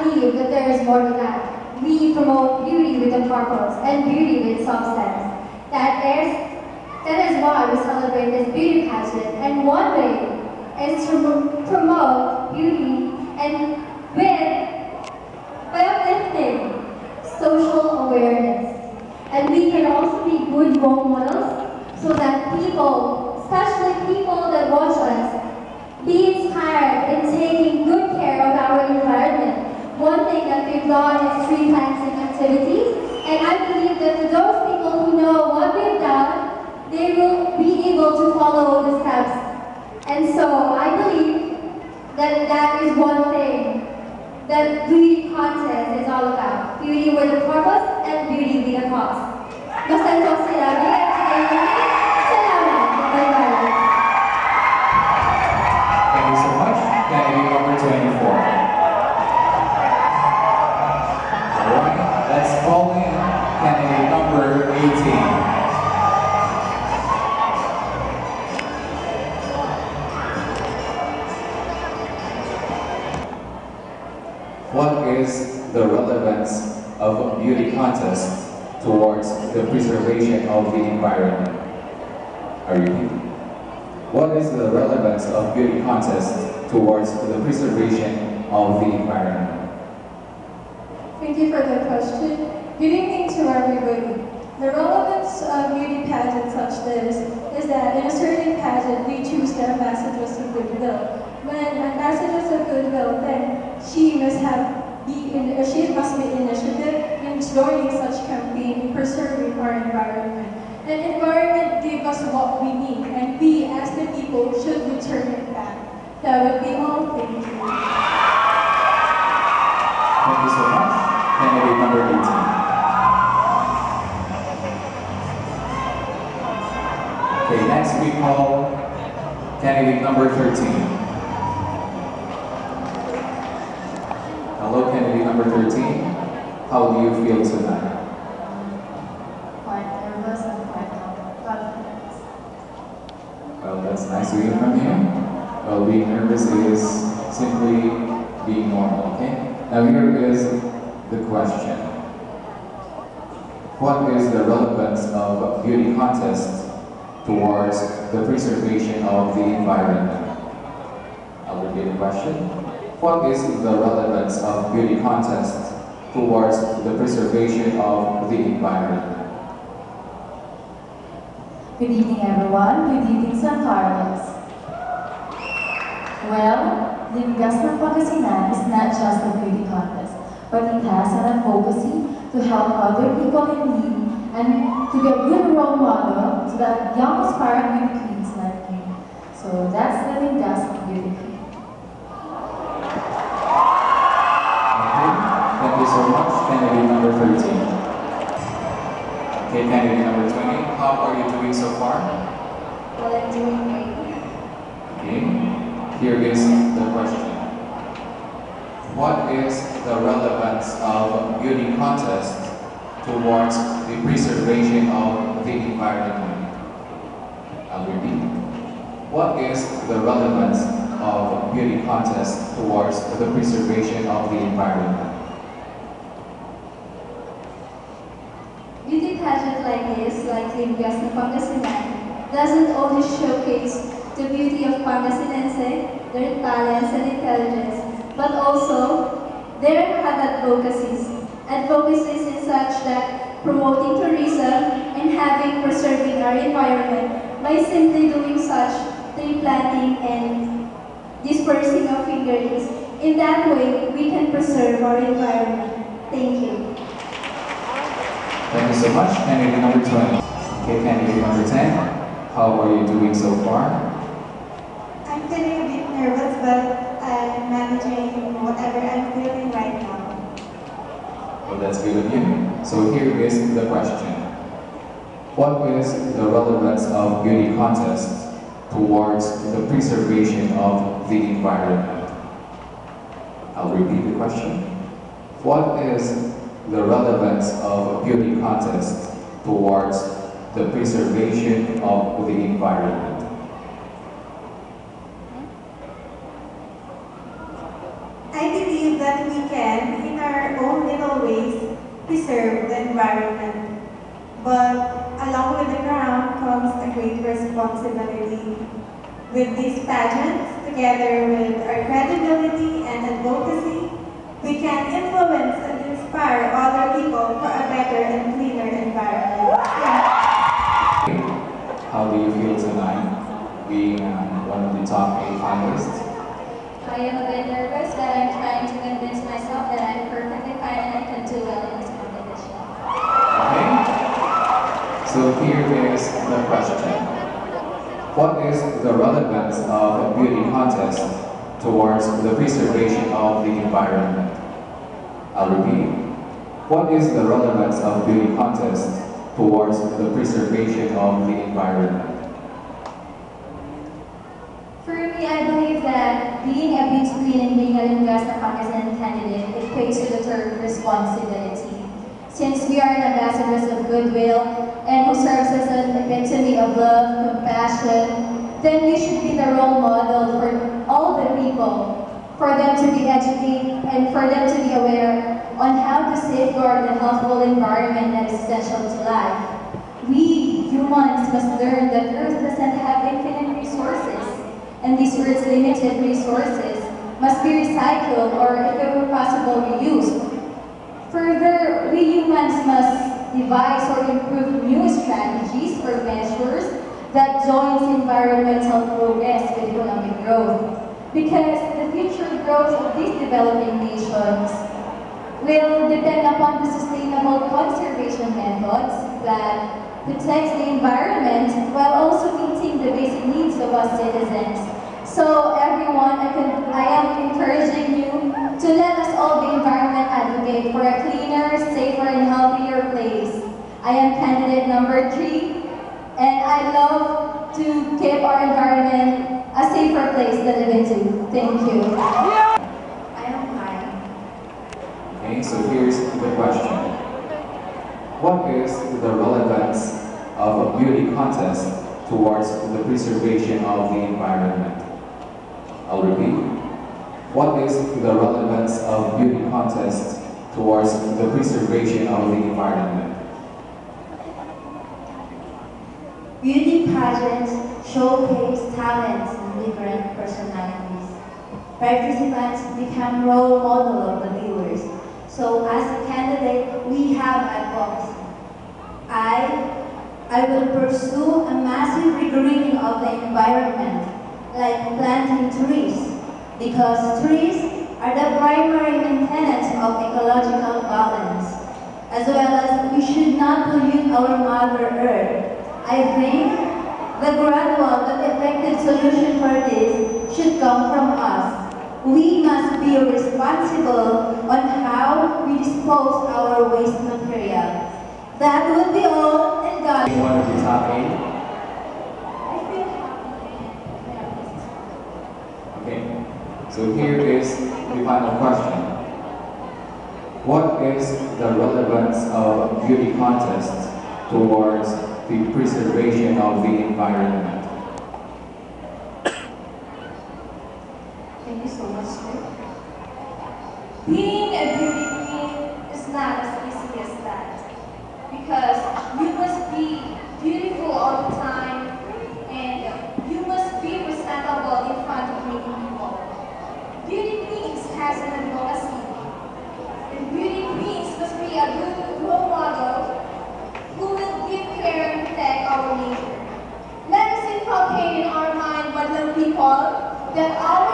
believe that there is more to that. We promote beauty with a purpose and beauty with substance. That is why we celebrate this beauty pageant. And one way is to promote beauty and by uplifting social awareness. And we can also be good role models so that people, especially people that watch us, be inspired in taking good care of our environment. One thing that we've done is tree planting activities, and I believe that for those people who know what we've done, they will be able to follow the steps. And so I believe that that is one thing that beauty contest is all about. Beauty with a purpose and beauty with a cause. Basta ito sinabi at sinabi, salamat. Bye-bye. Thank you so much. Candidate number 24. Alright, let's call in candidate number 18. What is the relevance of a beauty contest towards the preservation of the environment? I repeat. What is the relevance of beauty contest towards the preservation of the environment? Thank you for the question. Good evening to everybody. The relevance of beauty pageants such this is that in a certain pageant we choose the ambassadors of goodwill. When ambassadors of goodwill, then she must be initiative in joining such campaign in preserving our environment. And environment gives us what we need, and we as the people should return it back. That would be all. Thank you. Thank you so much. Candidate number 18. Okay, next we call candidate number 13. Hello, candidate number 13. How do you feel tonight? Quite nervous and quite confident. Well, that's nice to hear from you. Well, being nervous is simply being normal, okay? Now here is the question. What is the relevance of beauty contests towards the preservation of the environment? I'll repeat the question. What is the relevance of beauty contests towards the preservation of the environment? Good evening, everyone. Good evening, San Carlos. Well, Limgas ng Pangasinan is not just a beauty contest, but it has an advocacy to help other people in need and to be a good role model to the young aspiring beauty queens like me. So that's the Limgas ng Beauty Queen. Thank you so much, candidate number 13. Okay, candidate number 20, how are you doing so far? Well, I'm doing great. Okay, here is the question. What is the relevance of beauty contests towards the preservation of the environment? I'll repeat. What is the relevance of beauty contests towards the preservation of the environment? Beauty pageant like this, like Limgas ng Pangasinan, doesn't only showcase the beauty of Pangasinense, their talents and intelligence, but also there have advocacies. Advocacies in such that promoting tourism and having preserving our environment by simply doing such tree planting and dispersing of fingerlings. In that way, we can preserve our environment. Thank you. Thank you so much, candidate number 20. Okay, candidate number 10, how are you doing so far? I'm feeling a bit nervous, but I'm managing whatever I'm feeling right now. Well, that's good of you. So here is the question. What is the relevance of beauty contests towards the preservation of the environment? I'll repeat the question. What is the relevance of beauty contests towards the preservation of the environment? I believe that that we can, in our own little ways, preserve the environment. But along with the crown comes a great responsibility. With these pageants, together with our credibility and advocacy, we can influence and inspire other people for a better and cleaner environment. How do you feel tonight, being one of the top 8 finalists? I am a bit nervous, but I'm trying to convince myself that I'm perfectly fine and I can do well in this competition. Okay. So here is the question. What is the relevance of a beauty contest towards the preservation of the environment? I'll repeat. What is the relevance of beauty contests towards the preservation of the environment? For me, I believe that being a beauty queen and being a Ligasna Pangasinan candidate equates to the term responsibility. Since we are ambassadors of goodwill and who serves as an epitome of love, compassion, then we should be the role model for all the people, for them to be educated and for them to be aware on how to safeguard the healthful environment that is essential to life. We humans must learn that Earth doesn't have infinite resources, and these Earth's limited resources must be recycled or, if ever possible, reused. Further, we humans must devise or improve new strategies or measures that joins environmental progress with economic growth. Because the future growth of these developing nations will depend upon the sustainable conservation methods that protects the environment while also meeting the basic needs of us citizens. So everyone, I am encouraging you to let us all be environment advocate for a cleaner, safer, and healthier place. I am candidate number 3, and I love to keep our environment a safer place to live into. Thank you. I am fine. Okay, so here's the question. What is the relevance of a beauty contest towards the preservation of the environment? I'll repeat. What is the relevance of beauty contests towards the preservation of the environment? Beauty pageants showcase talents and different personalities. Participants become role model of the viewers. So as a candidate, we have advocacy. I will pursue a massive regreening of the environment, like planting trees, because trees are the primary maintenance of ecological balance, as well as we should not pollute our Mother Earth. I think the gradual but effective solution for this should come from us. We must be responsible on how we dispose our waste material. That would be all, and God. One of the top 8. Okay, so here is the final question. What is the relevance of beauty contests towards the preservation of the environment? Thank you so much, sir. Being a beauty queen is not as easy as that. Because you must be beautiful all the time and you must be presentable in front of many people. Beauty queens has an advocacy. And beauty queens must be a good role model who will give care and protect our nature. Let us inculcate in our mind, my little people, that our